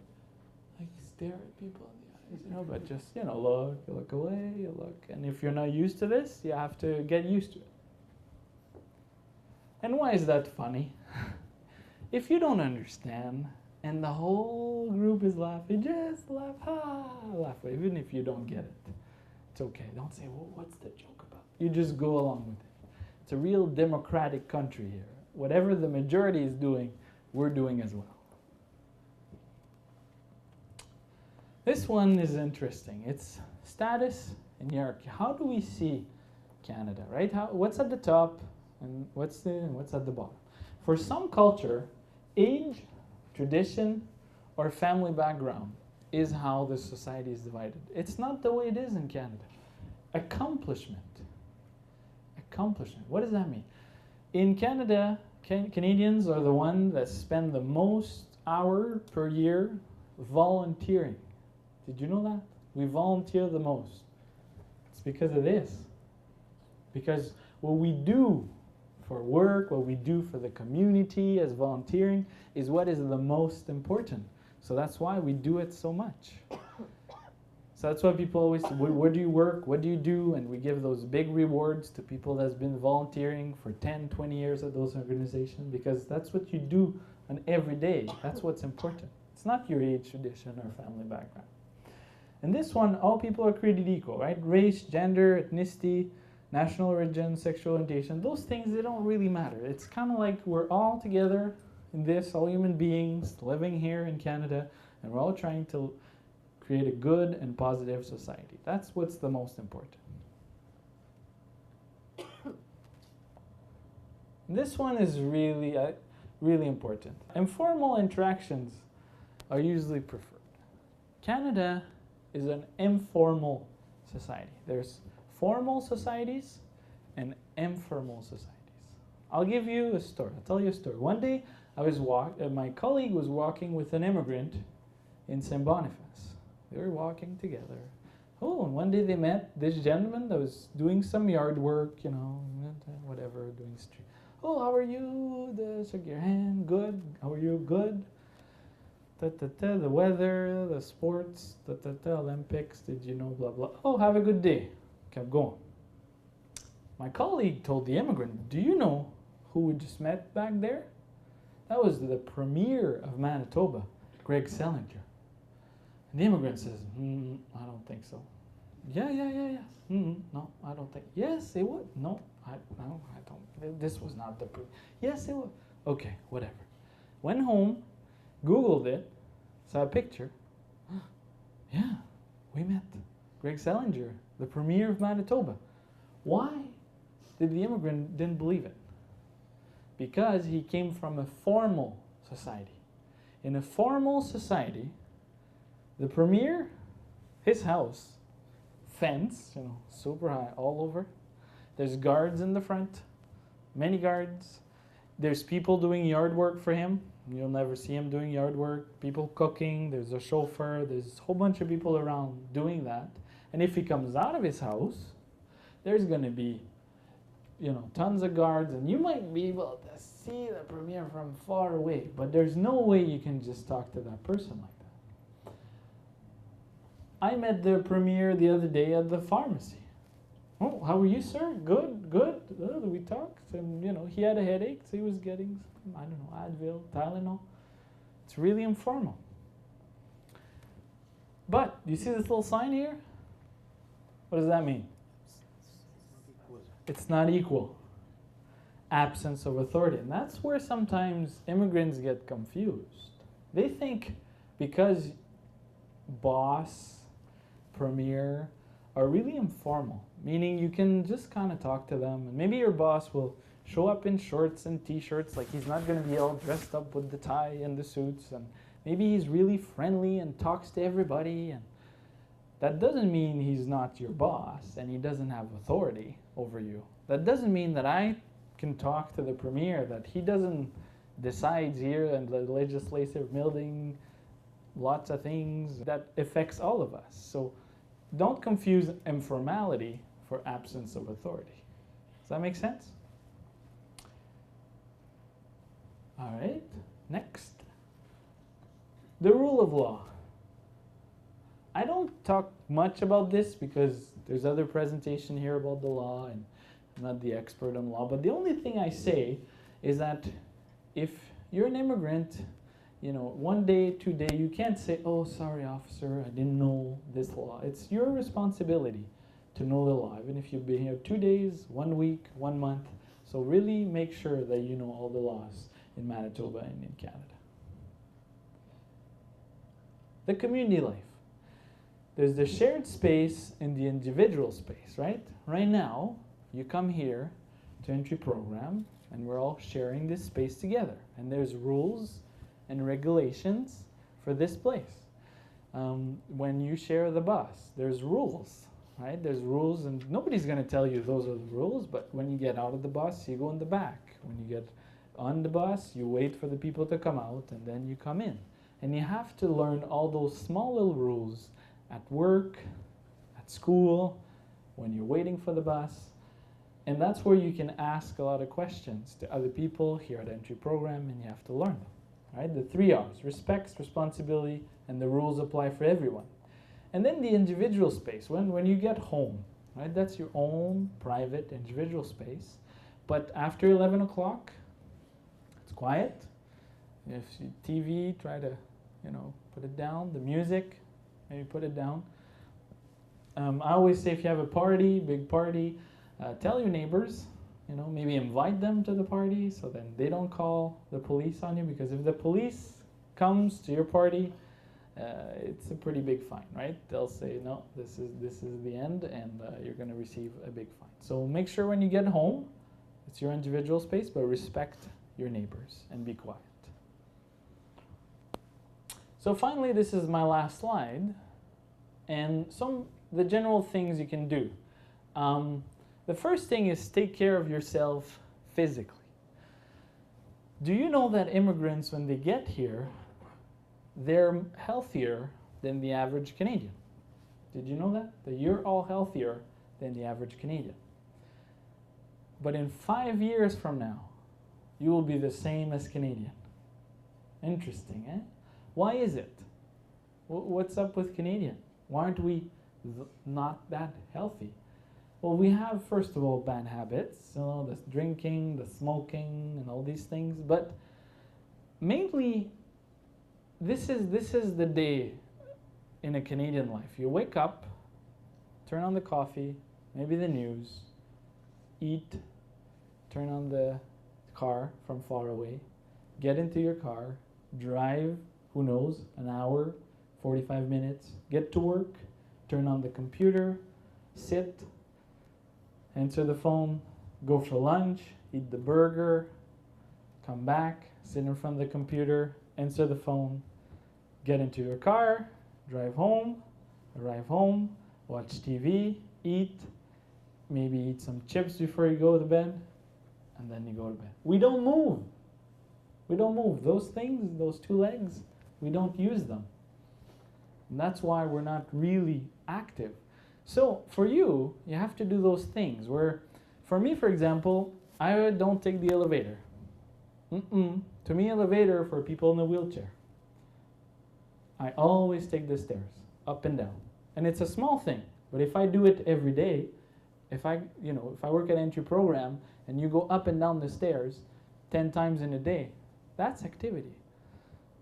like stare at people in the eyes, but just, look away, you look. And if you're not used to this, you have to get used to it. And why is that funny? If you don't understand, and the whole group is laughing, just laugh, laugh, even if you don't get it. It's okay. Don't say, well, what's the joke about? You just go along with it. It's a real democratic country here. Whatever the majority is doing, we're doing as well. This one is interesting. It's status and hierarchy. How do we see Canada, right? What's at the top and what's at the bottom? For some culture, age, tradition, or family background is how the society is divided. It's not the way it is in Canada. Accomplishment. What does that mean? In Canada, Canadians are the ones that spend the most hour per year volunteering. Did you know that? We volunteer the most. It's because of this. Because what we do for work, what we do for the community as volunteering is what is the most important. So that's why we do it so much. So that's why people always say, where do you work? What do you do? And we give those big rewards to people that's been volunteering for 10, 20 years at those organizations, because that's what you do on every day. That's what's important. It's not your age, tradition, or family background. And this one, all people are created equal, right? Race, gender, ethnicity, national origin, sexual orientation, those things, they don't really matter. It's kind of like we're all together in this, all human beings living here in Canada, and we're all trying to create a good and positive society. That's what's the most important. This one is really, really important. Informal interactions are usually preferred. Canada is an informal society. There's formal societies and informal societies. I'll give you a story. I'll tell you a story. One day, my colleague was walking with an immigrant in St. Boniface. They were walking together. Oh, and one day they met this gentleman that was doing some yard work, whatever, doing street. Oh, how are you? Shake your hand. Good. How are you? Good. The weather, the sports, Olympics, did you know, blah, blah. Oh, have a good day. Kept going. My colleague told the immigrant, do you know who we just met back there? That was the Premier of Manitoba, Greg Selinger. And the immigrant says, I don't think so. Yeah. No, I don't think. Yes, it would. No, I don't. This was not the Premier. Yes, it would. Okay, whatever. Went home, Googled it, saw a picture. Yeah, we met Greg Selinger, the Premier of Manitoba. Why did the immigrant didn't believe it? Because he came from a formal society. In a formal society, the Premier, his house, fence, super high all over. There's guards in the front, many guards. There's people doing yard work for him. You'll never see him doing yard work. People cooking, there's a chauffeur, there's a whole bunch of people around doing that. And if he comes out of his house, there's going to be, tons of guards, and you might be able to see the Premier from far away, but there's no way you can just talk to that person like that. I met the Premier the other day at the pharmacy. Oh, how are you, sir? Good. We talked, and he had a headache, so he was getting, Advil, Tylenol. It's really informal. But, do you see this little sign here? What does that mean? It's not equal. Absence of authority. And that's where sometimes immigrants get confused. They think because boss, premier are really informal, meaning you can just kind of talk to them, and maybe your boss will show up in shorts and t-shirts, like he's not going to be all dressed up with the tie and the suits, and maybe he's really friendly and talks to everybody, and that doesn't mean he's not your boss and he doesn't have authority over you. That doesn't mean that I can talk to the Premier, that he doesn't decide here in the legislative building lots of things that affects all of us. So don't confuse informality for absence of authority. Does that make sense? All right, next. The rule of law. I don't talk much about this because there's other presentation here about the law and I'm not the expert on law, but the only thing I say is that if you're an immigrant, you know, 1 day, 2 day, you can't say, oh, sorry, officer, I didn't know this law. It's your responsibility to know the law, even if you've been here 2 days, 1 week, 1 month. So really make sure that you know all the laws in Manitoba and in Canada. The community life. There's the shared space and the individual space, right? Right now, you come here to entry program and we're all sharing this space together. And there's rules and regulations for this place. When you share the bus, there's rules, right? There's rules and nobody's going to tell you those are the rules, but when you get out of the bus, you go in the back. When you get on the bus, you wait for the people to come out and then you come in. And you have to learn all those small little rules at work, at school, when you're waiting for the bus. And that's where you can ask a lot of questions to other people here at entry program and you have to learn them. Right? The 3 R's, respect, responsibility, and the rules apply for everyone. And then the individual space, when you get home, right? That's your own private individual space. But after 11 o'clock, it's quiet. If you TV, try to, you know, put it down. The music, maybe put it down. I always say if you have a party, big party, tell your neighbors, you know, maybe invite them to the party so then they don't call the police on you, because if the police comes to your party, it's a pretty big fine, right? They'll say, no, this is the end and you're going to receive a big fine. So make sure when you get home, it's your individual space, but respect your neighbors and be quiet. So finally, this is my last slide, and the general things you can do. The first thing is take care of yourself physically. Do you know that immigrants, when they get here, they're healthier than the average Canadian? Did you know that? That you're all healthier than the average Canadian. But in 5 years from now, you will be the same as Canadian. Interesting, eh? Why is it? What's up with Canadian? Why aren't we not that healthy? Well, we have, first of all, bad habits, you know, the drinking, the smoking, and all these things. But mainly, this is the day in a Canadian life. You wake up, turn on the coffee, maybe the news, eat, turn on the car from far away, get into your car, drive, who knows, an hour, 45 minutes, get to work, turn on the computer, sit, answer the phone, go for lunch, eat the burger, come back, sit in front of the computer, answer the phone, get into your car, drive home, arrive home, watch TV, eat, maybe eat some chips before you go to bed, and then you go to bed. We don't move. We don't move. Those things, those 2 legs, we don't use them. And that's why we're not really active. So for you, you have to do those things where, for me, for example, I don't take the elevator. To me, elevator for people in a wheelchair. I always take the stairs, up and down. And it's a small thing, but if I do it every day, if I work at entry program and you go up and down the stairs 10 times in a day, that's activity.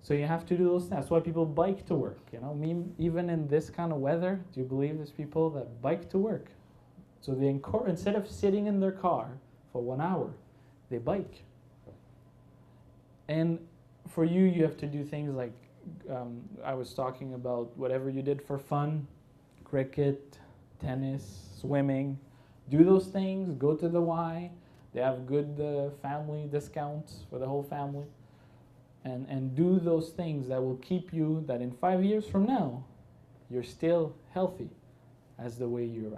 So you have to do those. That's why people bike to work. You know, even in this kind of weather, do you believe there's people that bike to work? So they instead of sitting in their car for 1 hour, they bike. And for you, you have to do things like I was talking about, whatever you did for fun, cricket, tennis, swimming. Do those things. Go to the Y. They have good family discounts for the whole family. And do those things that will keep you, that in 5 years from now, you're still healthy as the way you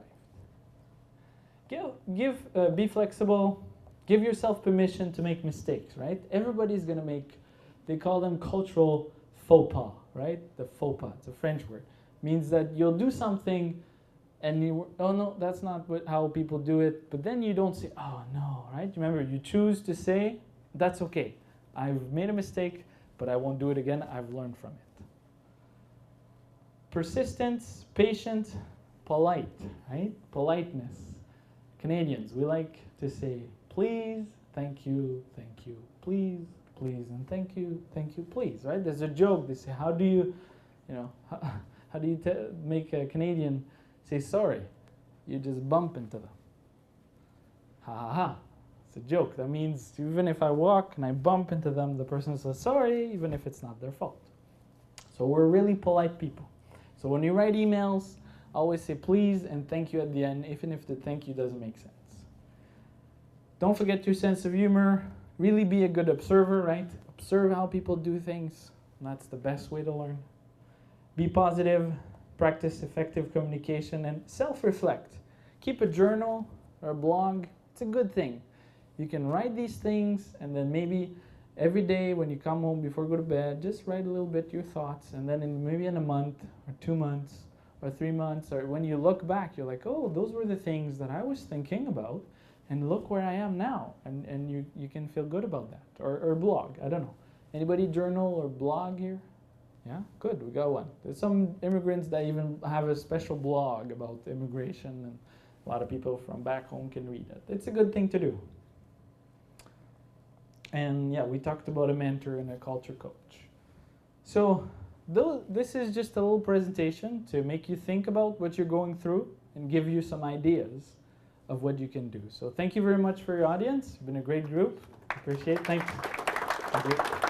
arrived. Be flexible. Give yourself permission to make mistakes, right? Everybody's going to make, they call them cultural faux pas, right? The faux pas, it's a French word. Means that you'll do something and oh no, that's not how people do it, but then you don't say, oh no, right? Remember, you choose to say, that's okay. I've made a mistake, but I won't do it again. I've learned from it. Persistence, patient, polite, right? Politeness. Canadians, we like to say, please, thank you, please, please, and thank you, please, right? There's a joke. They say, how do you how do you make a Canadian say sorry? You just bump into them. Ha ha ha. It's a joke. That means even if I walk and I bump into them, the person says sorry, even if it's not their fault. So we're really polite people. So when you write emails, always say please and thank you at the end, even if the thank you doesn't make sense. Don't forget your sense of humor. Really be a good observer, right? Observe how people do things. That's the best way to learn. Be positive, practice effective communication, and self-reflect. Keep a journal or a blog. It's a good thing. You can write these things, and then maybe every day when you come home before you go to bed, just write a little bit your thoughts, and then maybe in a month or 2 months or 3 months, or when you look back, you're like, oh, those were the things that I was thinking about, and look where I am now, and you can feel good about that. Or blog, I don't know. Anybody journal or blog here? Yeah, good, we got one. There's some immigrants that even have a special blog about immigration, and a lot of people from back home can read it. It's a good thing to do. And yeah, we talked about a mentor and a culture coach. So this is just a little presentation to make you think about what you're going through and give you some ideas of what you can do. So thank you very much for your audience. You've been a great group. Appreciate it. Thank you.